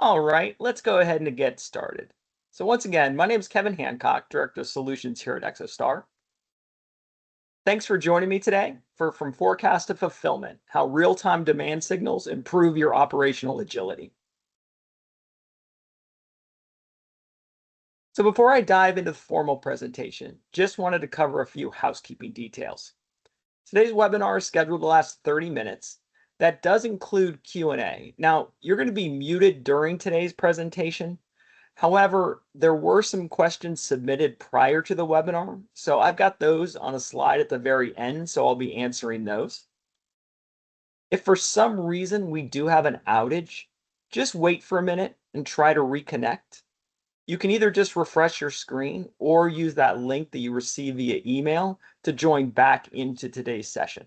All right, let's go ahead and get started. So once again, my name is Kevin Hancock, Director of Solutions here at Exostar. Thanks for joining me today for From Forecast to Fulfillment, how real-time demand signals improve your operational agility. So before I dive into the formal presentation, just wanted to cover a few housekeeping details. Today's webinar is scheduled to last 30 minutes. That does include Q&A. Now, you're going to be muted during today's presentation. However, there were some questions submitted prior to the webinar, so I've got those on a slide at the very end, so I'll be answering those. If for some reason we do have an outage, just wait for a minute and try to reconnect. You can either just refresh your screen or use that link that you received via email to join back into today's session.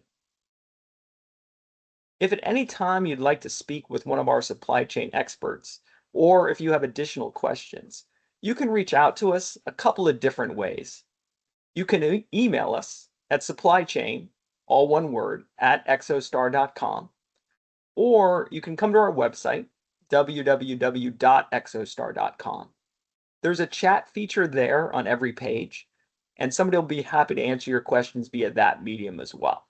If at any time you'd like to speak with one of our supply chain experts, or if you have additional questions, you can reach out to us a couple of different ways. You can email us at supplychain, all one word, at exostar.com, or you can come to our website, www.exostar.com. There's a chat feature there on every page, and somebody will be happy to answer your questions via that medium as well.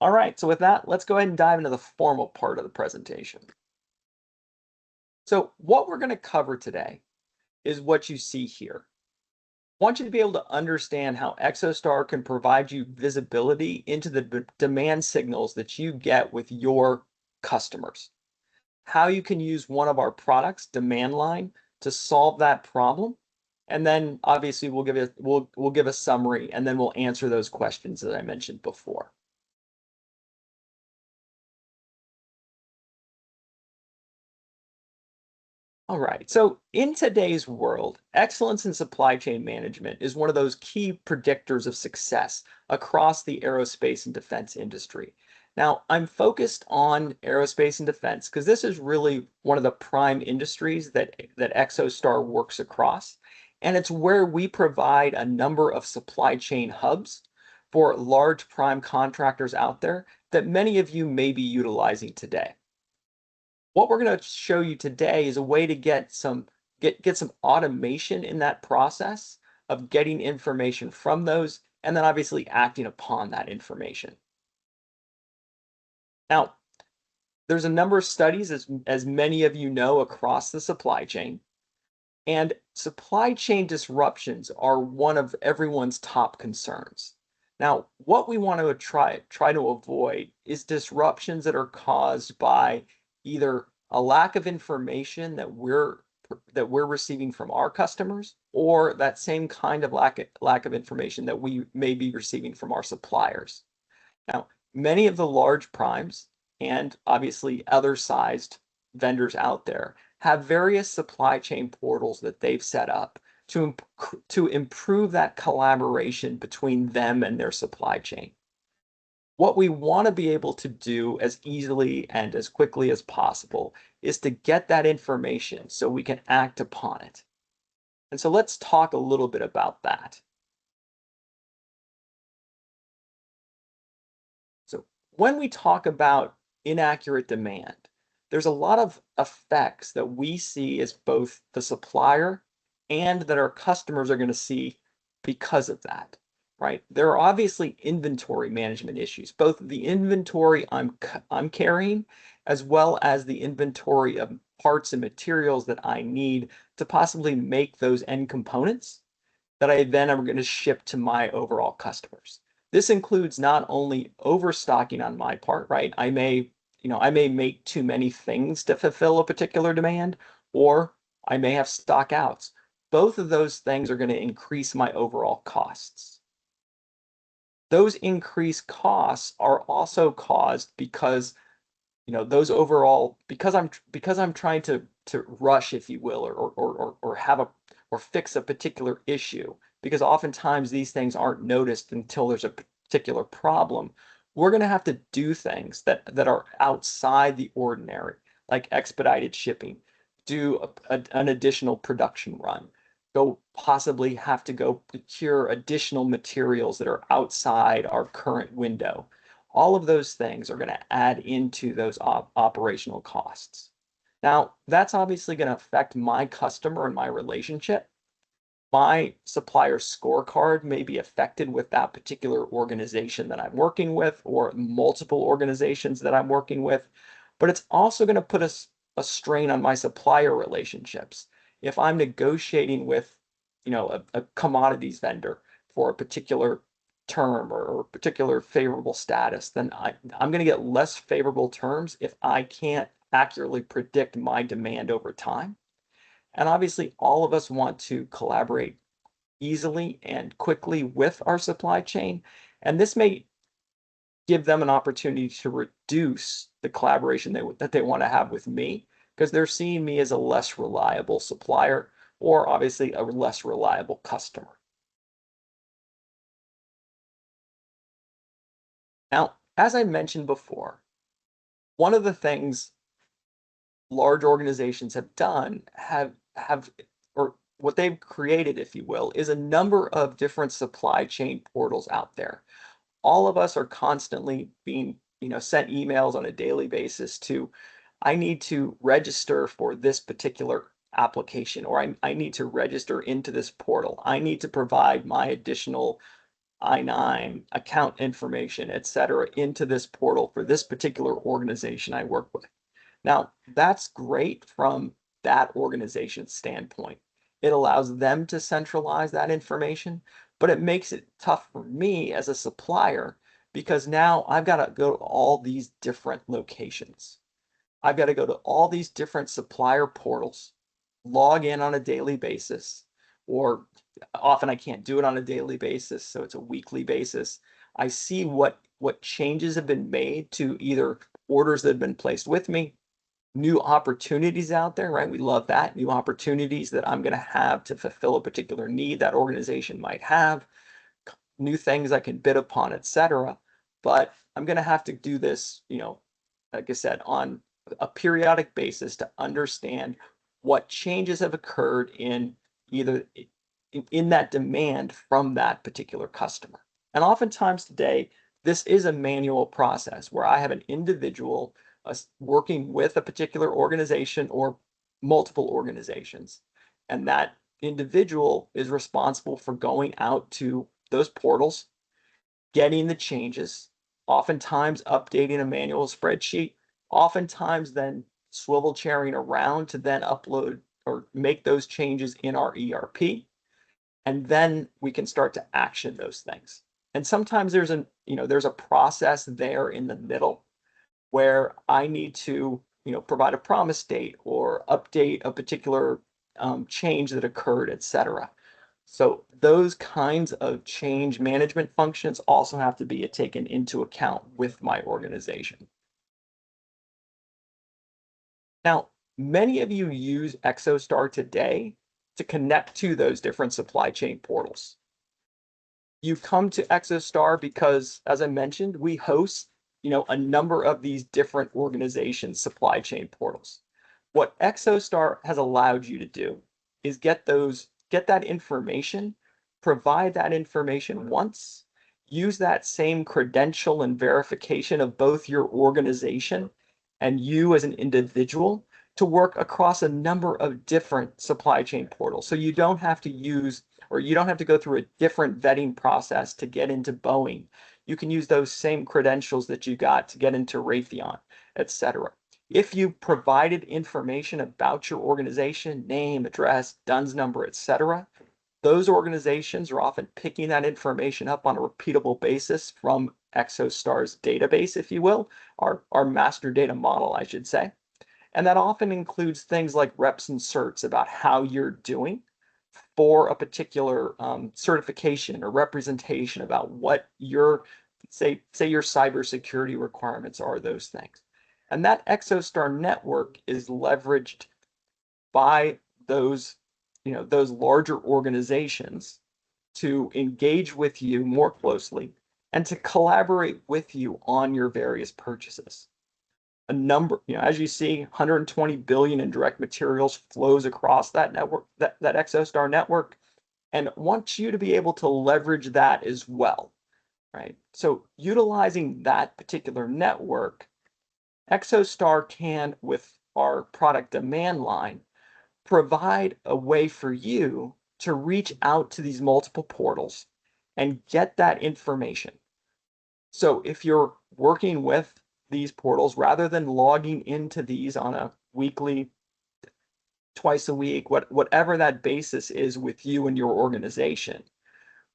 All right, so with that, let's go ahead and dive into the formal part of the presentation. So what we're going to cover today is what you see here. I want you to be able to understand how Exostar can provide you visibility into the demand signals that you get with your customers. How you can use one of our products, Demand Line, to solve that problem. And then obviously we'll give a summary, and then we'll answer those questions that I mentioned before. All right, so in today's world, excellence in supply chain management is one of those key predictors of success across the aerospace and defense industry. Now, I'm focused on aerospace and defense because this is really one of the prime industries that Exostar works across, and it's where we provide a number of supply chain hubs for large prime contractors out there that many of you may be utilizing today. What we're going to show you today is a way to get some automation in that process of getting information from those and then obviously acting upon that information. Now, there's a number of studies, as many of you know, across the supply chain, and supply chain disruptions are one of everyone's top concerns. Now, what we want to try to avoid is disruptions that are caused by either a lack of information that we're receiving from our customers, or that same kind of lack of information that we may be receiving from our suppliers. Now, many of the large primes and obviously other sized vendors out there have various supply chain portals that they've set up to improve that collaboration between them and their supply chain. What we want to be able to do as easily and as quickly as possible is to get that information so we can act upon it. And so let's talk a little bit about that. So when we talk about inaccurate demand, there's a lot of effects that we see as both the supplier and that our customers are going to see because of that. Right? There are obviously inventory management issues, both the inventory I'm carrying, as well as the inventory of parts and materials that I need to possibly make those end components that I then am going to ship to my overall customers. This includes not only overstocking on my part, right? I may make too many things to fulfill a particular demand, or I may have stock outs. Both of those things are going to increase my overall costs. Those increased costs are also caused because because I'm trying to rush, if you will, or fix a particular issue, because oftentimes these things aren't noticed until there's a particular problem. We're going to have to do things that are outside the ordinary, like expedited shipping, do an additional production run, possibly have to go procure additional materials that are outside our current window. All of those things are going to add into those operational costs. Now, that's obviously going to affect my customer and my relationship. My supplier scorecard may be affected with that particular organization that I'm working with or multiple organizations that I'm working with, but it's also going to put a strain on my supplier relationships. If I'm negotiating with, a commodities vendor for a particular term or particular favorable status, then I'm going to get less favorable terms if I can't accurately predict my demand over time. And obviously, all of us want to collaborate easily and quickly with our supply chain. And this may give them an opportunity to reduce the collaboration that they want to have with me because they're seeing me as a less reliable supplier or obviously a less reliable customer. Now, as I mentioned before, one of the things large organizations have done have or what they've created, if you will, is a number of different supply chain portals out there. All of us are constantly being, sent emails on a daily basis to, I need to register for this particular application, or I need to register into this portal. I need to provide my additional I-9 account information, et cetera, into this portal for this particular organization I work with. Now, that's great from that organization's standpoint. It allows them to centralize that information, but it makes it tough for me as a supplier because now I've got to go to all these different locations. I've got to go to all these different supplier portals, log in on a daily basis, or often I can't do it on a daily basis, so it's a weekly basis. I see what changes have been made to either orders that have been placed with me, new opportunities out there, right? We love that. New opportunities that I'm going to have to fulfill a particular need that organization might have, new things I can bid upon, etc. But I'm going to have to do this, like I said, on a periodic basis to understand what changes have occurred in either in that demand from that particular customer. And oftentimes today, this is a manual process where I have an individual working with a particular organization or multiple organizations. And that individual is responsible for going out to those portals, getting the changes, oftentimes updating a manual spreadsheet, oftentimes then swivel chairing around to then upload or make those changes in our ERP. And then we can start to action those things. And sometimes there's a process there in the middle where I need to, provide a promise date or update a particular change that occurred, et cetera. So those kinds of change management functions also have to be taken into account with my organization. Now, many of you use Exostar today to connect to those different supply chain portals. You've come to Exostar because, as I mentioned, we host, a number of these different organizations' supply chain portals. What Exostar has allowed you to do is get that information, provide that information once, use that same credential and verification of both your organization and you as an individual to work across a number of different supply chain portals. So you don't have to use or you don't have to go through a different vetting process to get into Boeing. You can use those same credentials that you got to get into Raytheon, et cetera. If you provided information about your organization, name, address, DUNS number, et cetera, those organizations are often picking that information up on a repeatable basis from Exostar's database, if you will, our master data model, I should say. And that often includes things like reps and certs about how you're doing for a particular certification or representation about what your say your cybersecurity requirements are, those things. And that Exostar network is leveraged by those larger organizations to engage with you more closely and to collaborate with you on your various purchases. A number, as you see, 120 billion in direct materials flows across that network, that Exostar network, and wants you to be able to leverage that as well, right? So utilizing that particular network, Exostar can, with our product demand line, provide a way for you to reach out to these multiple portals and get that information. So if you're working with these portals, rather than logging into these on a weekly, twice a week, whatever that basis is with you and your organization,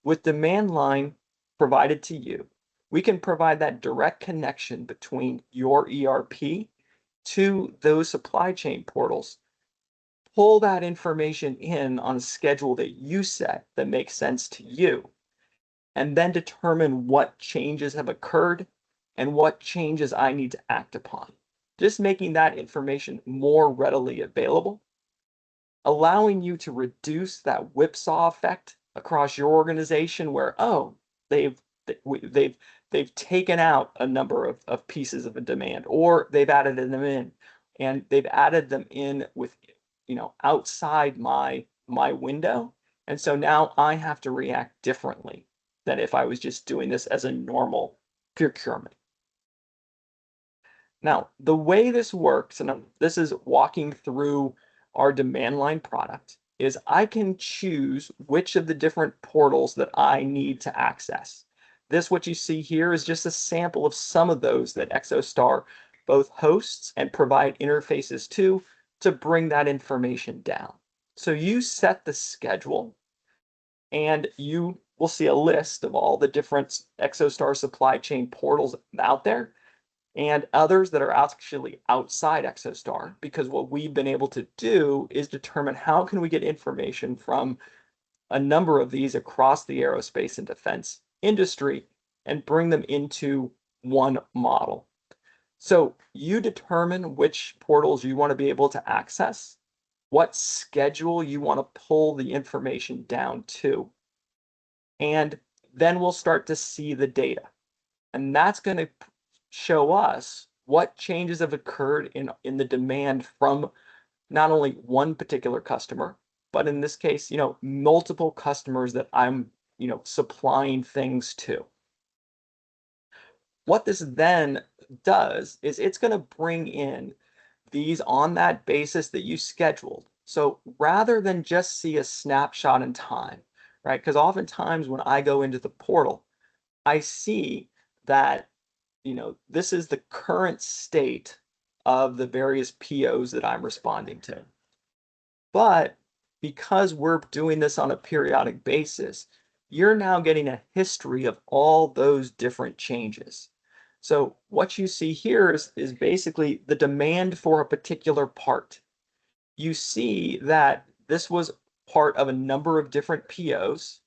with demand line provided to you, we can provide that direct connection between your ERP to those supply chain portals, pull that information in on a schedule that you set that makes sense to you, and then determine what changes have occurred and what changes I need to act upon. Just making that information more readily available, allowing you to reduce that whipsaw effect across your organization where, oh, they've they've they've taken out a number of pieces of a demand, or they've added them in, and they've added them in with, outside my window. And so now I have to react differently than if I was just doing this as a normal procurement. Now, the way this works, and this is walking through our demand line product, is I can choose which of the different portals that I need to access. This, what you see here, is just a sample of some of those that Exostar both hosts and provide interfaces to bring that information down. So you set the schedule, and you will see a list of all the different Exostar supply chain portals out there and others that are actually outside Exostar, because what we've been able to do is determine how can we get information from a number of these across the aerospace and defense industry and bring them into one model. So you determine which portals you want to be able to access, what schedule you want to pull the information down to, and then we'll start to see the data. And that's going to show us what changes have occurred in the demand from not only one particular customer, but in this case, multiple customers that I'm, supplying things to. What this then does is it's going to bring in these on that basis that you scheduled. So rather than just see a snapshot in time, right? Because oftentimes when I go into the portal, I see that, this is the current state of the various POs that I'm responding to. But because we're doing this on a periodic basis, you're now getting a history of all those different changes. So what you see here is basically the demand for a particular part. You see that this was part of a number of different POs.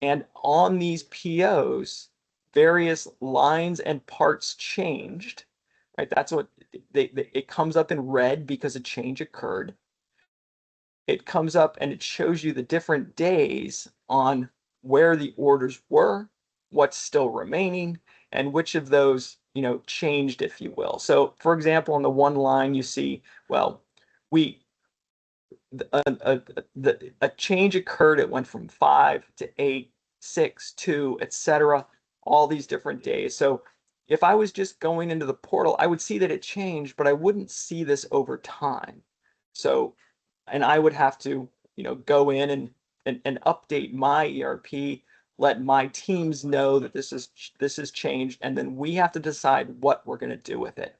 And on these POs, various lines and parts changed, right? That's what it comes up in red because a change occurred. It comes up and it shows you the different days on where the orders were, what's still remaining, and which of those, changed, if you will. So, for example, on the one line, you see, well, we a change occurred. It went from 5 to 8, 6, 2, etc. All these different days. So if I was just going into the portal, I would see that it changed, but I wouldn't see this over time. So, and I would have to, go in and update my ERP, let my teams know that this is changed, and then we have to decide what we're going to do with it.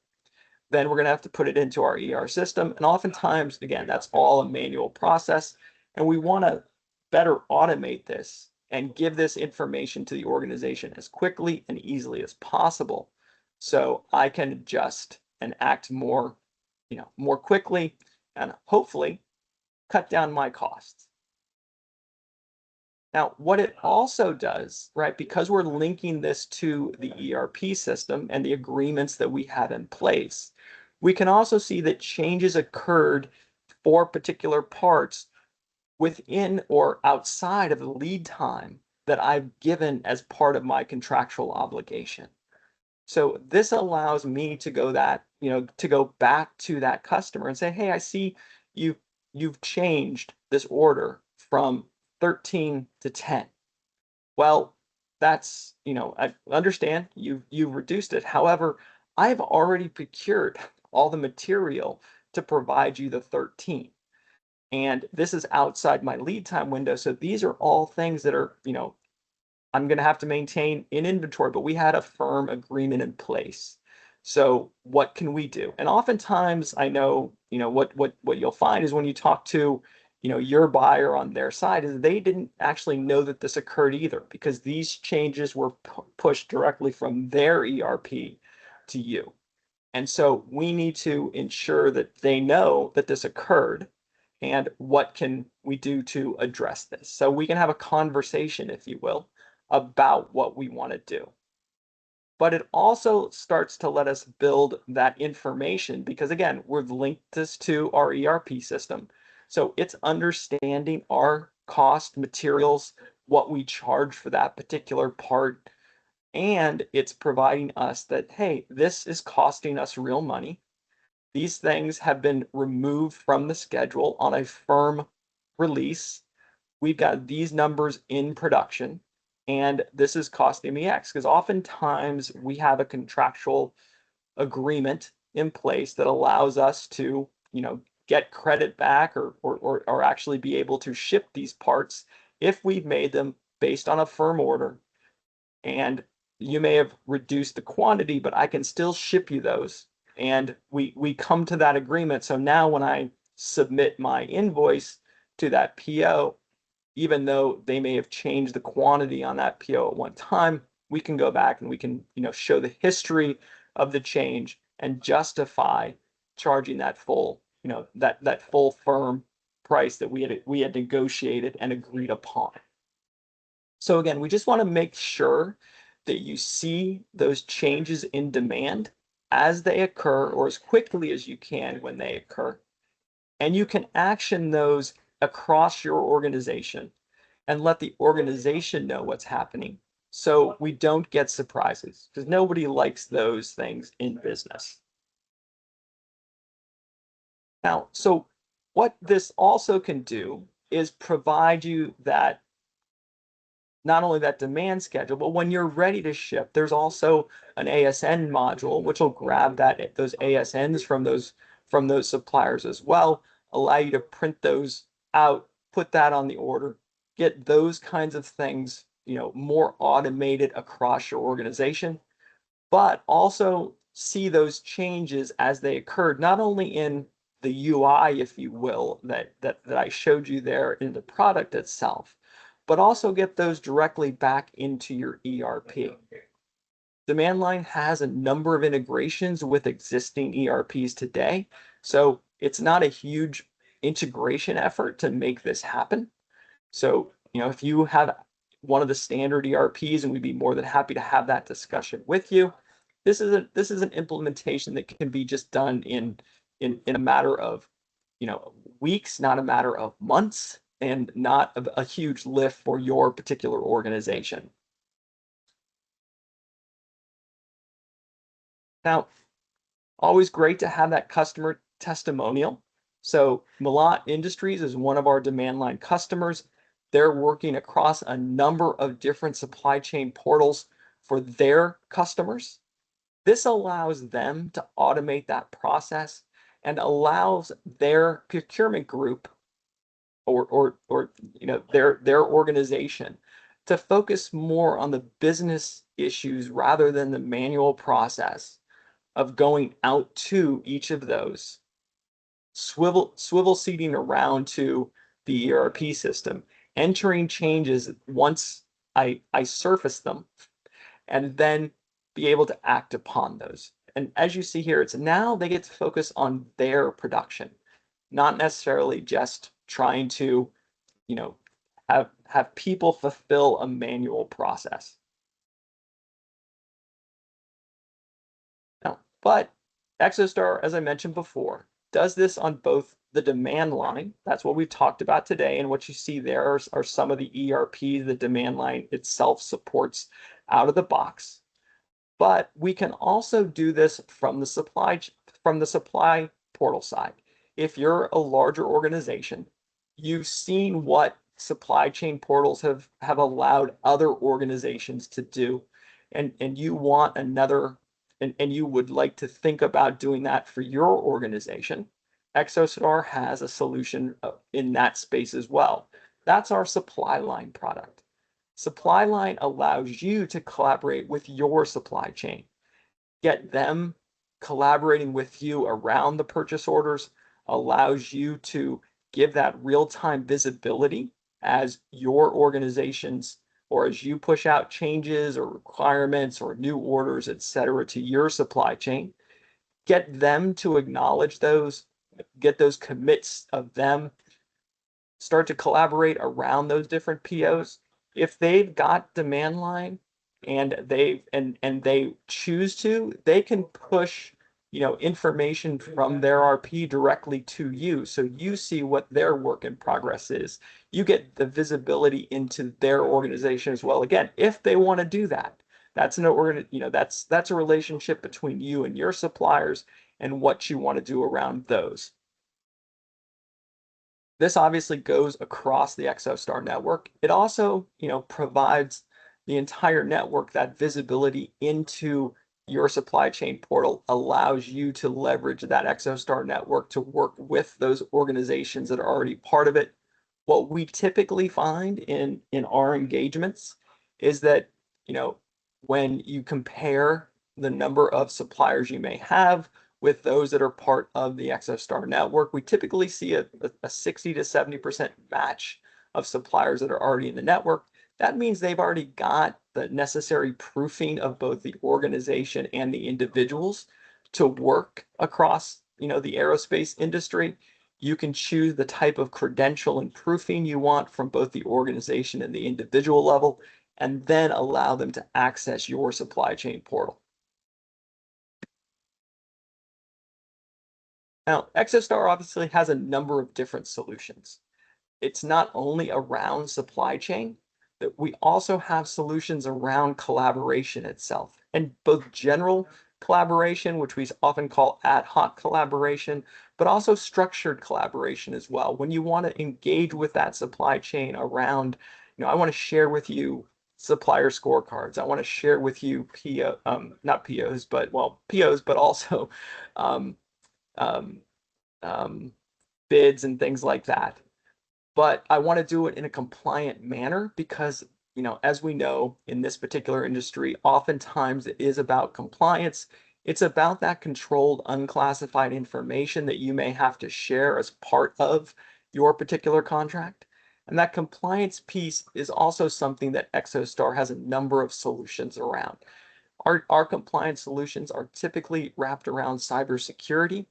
Then we're going to have to put it into our ER system. And oftentimes, again, that's all a manual process. And we want to better automate this and give this information to the organization as quickly and easily as possible, so I can adjust and act more, more quickly, and hopefully cut down my costs. Now, what it also does, right, because we're linking this to the ERP system and the agreements that we have in place, we can also see that changes occurred for particular parts within or outside of the lead time that I've given as part of my contractual obligation. So this allows me to go back to that customer and say, hey, I see you've changed this order from 13 to 10. Well, that's, I understand you've reduced it. However, I've already procured all the material to provide you the 13. And this is outside my lead time window. So these are all things that are, I'm going to have to maintain in inventory, but we had a firm agreement in place. So what can we do? And oftentimes I know, what you'll find is when you talk to, your buyer on their side is they didn't actually know that this occurred either because these changes were pushed directly from their ERP to you. And so we need to ensure that they know that this occurred and what can we do to address this. So we can have a conversation, if you will, about what we want to do. But it also starts to let us build that information because, again, we've linked this to our ERP system. So it's understanding our cost, materials, what we charge for that particular part. And it's providing us that, hey, this is costing us real money. These things have been removed from the schedule on a firm release. We've got these numbers in production, and this is costing me X. Because oftentimes we have a contractual agreement in place that allows us to, get credit back or actually be able to ship these parts if we've made them based on a firm order. And you may have reduced the quantity, but I can still ship you those. And we come to that agreement. So now when I submit my invoice to that PO, even though they may have changed the quantity on that PO at one time, we can go back and we can, show the history of the change and justify charging that full, that full firm price that we had negotiated and agreed upon. So again, we just want to make sure that you see those changes in demand as they occur or as quickly as you can when they occur. And you can action those across your organization and let the organization know what's happening so we don't get surprises because nobody likes those things in business. Now, so what this also can do is provide you that not only that demand schedule, but when you're ready to ship, there's also an ASN module which will grab those ASNs from those suppliers as well, allow you to print those out, put that on the order, get those kinds of things, more automated across your organization, but also see those changes as they occurred, not only in the UI, if you will, that I showed you there in the product itself, but also get those directly back into your ERP. Demand Line has a number of integrations with existing ERPs today, so it's not a huge integration effort to make this happen. So, if you have one of the standard ERPs, and we'd be more than happy to have that discussion with you. This is an implementation that can be just done in a matter of, weeks, not a matter of months, and not a huge lift for your particular organization. Now, always great to have that customer testimonial. So Milat Industries is one of our demand line customers. They're working across a number of different supply chain portals for their customers. This allows them to automate that process and allows their procurement group or their organization to focus more on the business issues rather than the manual process of going out to each of those, swivel seating around to the ERP system, entering changes once I surface them, and then be able to act upon those. And as you see here, it's now they get to focus on their production, not necessarily just trying to, have people fulfill a manual process. Now, but Exostar, as I mentioned before, does this on both the demand line. That's what we've talked about today. And what you see there are some of the ERP the demand line itself supports out of the box. But we can also do this from the supply portal side. If you're a larger organization, you've seen what supply chain portals have allowed other organizations to do, and you want another and you would like to think about doing that for your organization, Exostar has a solution in that space as well. That's our supply line product. Supply line allows you to collaborate with your supply chain, get them collaborating with you around the purchase orders, allows you to give that real-time visibility as your organizations or as you push out changes or requirements or new orders, et cetera, to your supply chain, get them to acknowledge those, get those commits of them, start to collaborate around those different POs. If they've got demand line and they choose to, they can push, information from their RP directly to you. So you see what their work in progress is. You get the visibility into their organization as well. Again, if they want to do that, that's that's a relationship between you and your suppliers and what you want to do around those. This obviously goes across the Exostar network. It also, provides the entire network that visibility into your supply chain portal, allows you to leverage that Exostar network to work with those organizations that are already part of it. What we typically find in our engagements is that, when you compare the number of suppliers you may have with those that are part of the Exostar network, we typically see a 60 to 70% match of suppliers that are already in the network. That means they've already got the necessary proofing of both the organization and the individuals to work across, the aerospace industry. You can choose the type of credential and proofing you want from both the organization and the individual level, and then allow them to access your supply chain portal. Now, Exostar obviously has a number of different solutions. It's not only around supply chain, that we also have solutions around collaboration itself, and both general collaboration, which we often call ad hoc collaboration, but also structured collaboration as well. When you want to engage with that supply chain around, I want to share with you supplier scorecards. I want to share with you not POs, but well, POs, but also um, um, um, bids and things like that. But I want to do it in a compliant manner because, as we know in this particular industry, oftentimes it is about compliance. It's about that controlled, unclassified information that you may have to share as part of your particular contract. And that compliance piece is also something that Exostar has a number of solutions around. Our compliance solutions are typically wrapped around cybersecurity.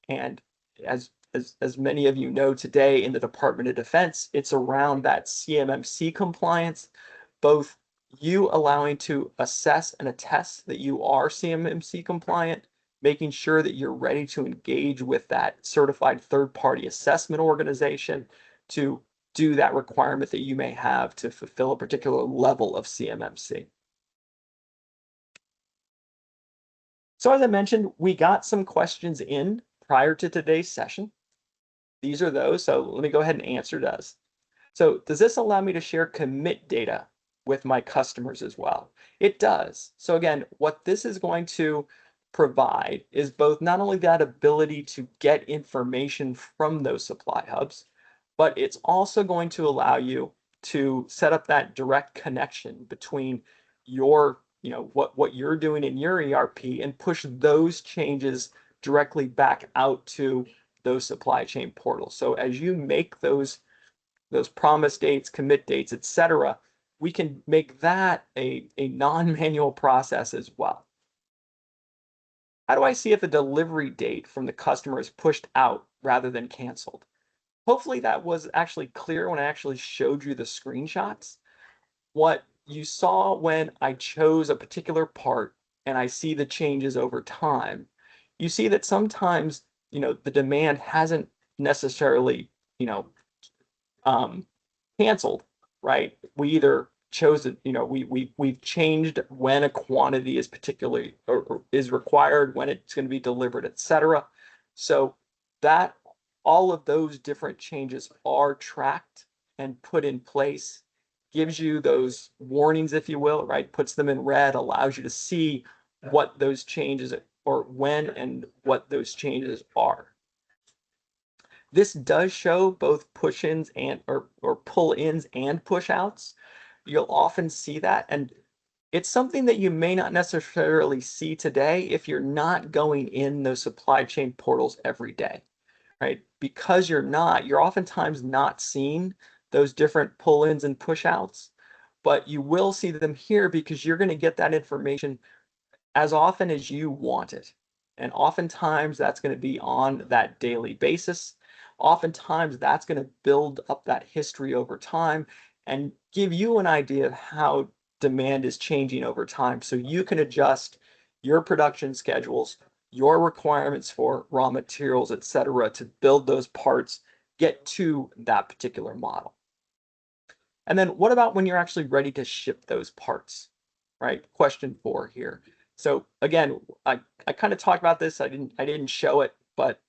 And as many of you know today in the Department of Defense, it's around that CMMC compliance, both you allowing to assess and attest that you are CMMC compliant, making sure that you're ready to engage with that certified third-party assessment organization to do that requirement that you may have to fulfill a particular level of CMMC. So as I mentioned, we got some questions in prior to today's session. These are those, so let me go ahead and answer those. So does this allow me to share commit data with my customers as well? It does. So again, what this is going to provide is both not only that ability to get information from those supply hubs, but it's also going to allow you to set up that direct connection between your, what you're doing in your ERP and push those changes directly back out to those supply chain portals. So as you make those promise dates, commit dates, et cetera, we can make that a non-manual process as well. How do I see if a delivery date from the customer is pushed out rather than canceled? Hopefully that was actually clear when I actually showed you the screenshots. What you saw when I chose a particular part and I see the changes over time, you see that sometimes, the demand hasn't necessarily, um, canceled, right? We either chose it, we've changed when a quantity is particularly or is required, when it's going to be delivered, etc. So that all of those different changes are tracked and put in place, gives you those warnings, if you will, right? Puts them in red, allows you to see what those changes or when and what those changes are. This does show both push-ins and or pull-ins and push-outs. You'll often see that, and it's something that you may not necessarily see today if you're not going in those supply chain portals every day, right? Because you're oftentimes not seeing those different pull-ins and push-outs, but you will see them here because you're going to get that information as often as you want it. And oftentimes that's going to be on that daily basis. Oftentimes that's going to build up that history over time and give you an idea of how demand is changing over time. So you can adjust your production schedules, your requirements for raw materials, et cetera, to build those parts, get to that particular model. And then what about when you're actually ready to ship those parts, right? Question 4 here. So again, I kind of talked about this. I didn't show it, but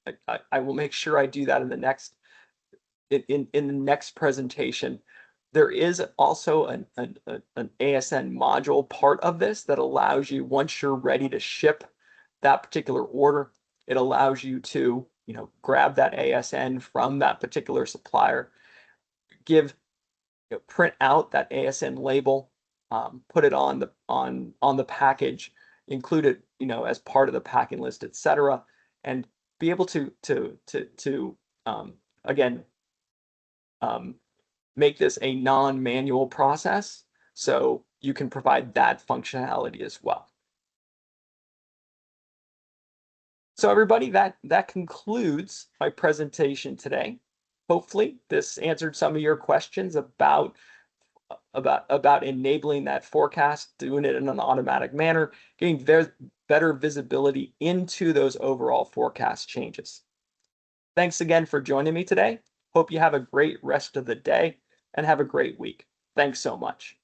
I will make sure I do that in the next in the next presentation. There is also an ASN module part of this that allows you, once you're ready to ship that particular order, it allows you to, grab that ASN from that particular supplier, print out that ASN label, put it on the package, include it, as part of the packing list, etc., and be able to again, make this a non-manual process, so you can provide that functionality as well. So everybody, that concludes my presentation today. Hopefully this answered some of your questions about enabling that forecast, doing it in an automatic manner, getting better visibility into those overall forecast changes. Thanks again for joining me today. Hope you have a great rest of the day and have a great week. Thanks so much.